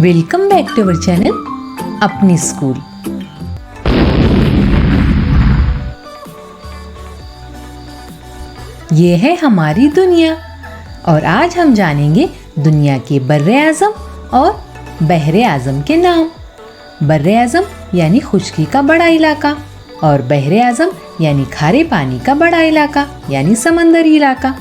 Welcome back to our channel अपनी school. ये है हमारी दुनिया और आज हम जानेंगे दुनिया के बर्रे आज़म और बहरे आज़म के नाम। बर्रे आज़म यानी खुश्की का बड़ा इलाका और बहरे आज़म यानी खारे पानी का बड़ा इलाका यानी समंदरी इलाका।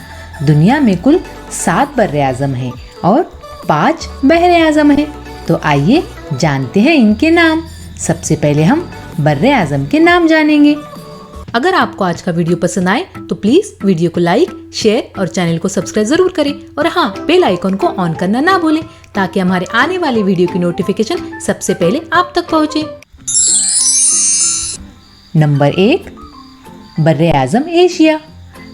दुनिया में कुल 7 बर्रे आज़म हैं और 5 बहरे आज़म हैं। तो आइए जानते हैं इनके नाम। सबसे पहले हम बर्रे आज़म के नाम जानेंगे। अगर आपको आज का वीडियो पसंद आए तो प्लीज वीडियो को लाइक, शेयर और चैनल को सब्सक्राइब जरूर करें और हाँ, बेल आइकन को ऑन करना ना भूलें ताकि हमारे आने वाले वीडियो की नोटिफिकेशन सबसे पहले आप तक पहुंचे। नंबर 1, बर्रे आज़म एशिया।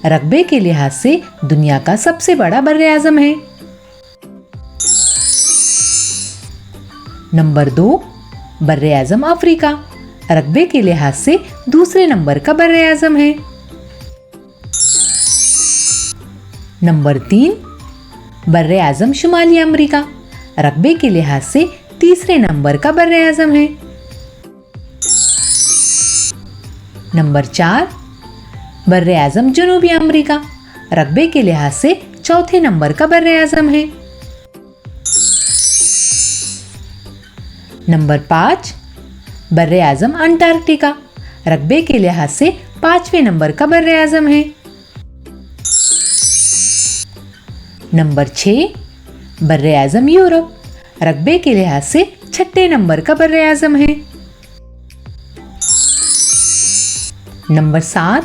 रकबे के लिहाज से दुनिया का सबसे बड़ा बर्रे आज़म है। नंबर 2, बर्रे आज़म अफ्रीका। रकबे के लिहाज से दूसरे नंबर का बर्रे आज़म है। नंबर 3, बर्रे आज़म शुमाली अमेरिका। रकबे के लिहाज से तीसरे नंबर का बर्रे आज़म है। नंबर 4, बर्रे आज़म जनूबी अमेरिका। रकबे के लिहाज से चौथे नंबर का बर्रे आज़म है। नंबर 5, बर्रे आज़म अंटार्कटिका। रकबे के लिहाज से 5वें नंबर का बर्रे आज़म है। नंबर 6, बर्रे आज़म यूरोप। रकबे के लिहाज से 6ठे नंबर का बर्रे आज़म है। नंबर 7,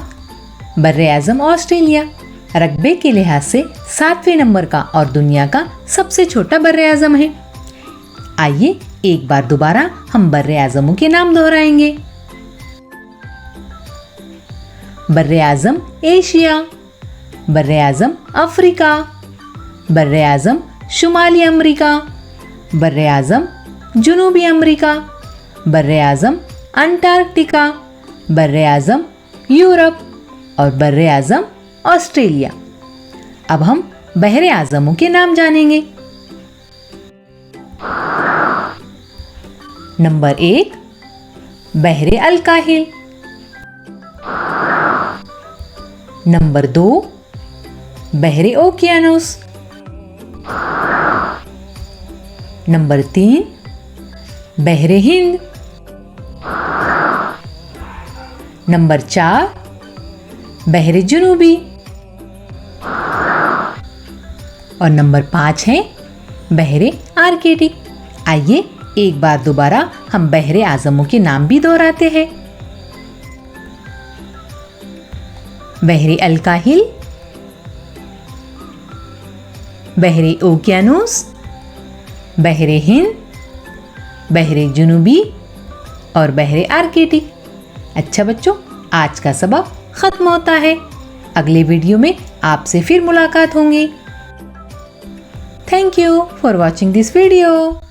बर्रे आज़म ऑस्ट्रेलिया। रकबे के लिहाज से 7वें नंबर का और दुनिया का सबसे छोटा बर्रे आज़म है। आइए एक बार दोबारा हम बर्रे आज़मों के नाम दोहराएंगे। बर्रे आज़म एशिया, बर्रे आज़म अफ्रीका, बर्रे आज़म शुमाली अमेरिका, बर्रे आज़म जनूबी अमेरिका, बर्रे आज़म अंटार्कटिका, बर्रे आज़म यूरोप और बर्रे आज़म ऑस्ट्रेलिया। अब हम बहरे आज़मों के नाम जानेंगे। नंबर 1, बहरे अल-काहिल। नंबर 2, बहरे ओकियानूस। नंबर 3, बहरे हिंद। नंबर 4, बहरे जनूबी और नंबर 5 है बहरे आर्कटिक। आइए एक बार दोबारा हम बहरे आज़मों के नाम भी दोहराते हैं। बहरे अल-काहिल, बहरे ओकियानूस, बहरे हिंद, बहरे जनूबी और बहरे आर्कटिक। अच्छा बच्चों, आज का सबक खत्म होता है। अगले वीडियो में आपसे फिर मुलाकात होंगी। Thank you for watching this video.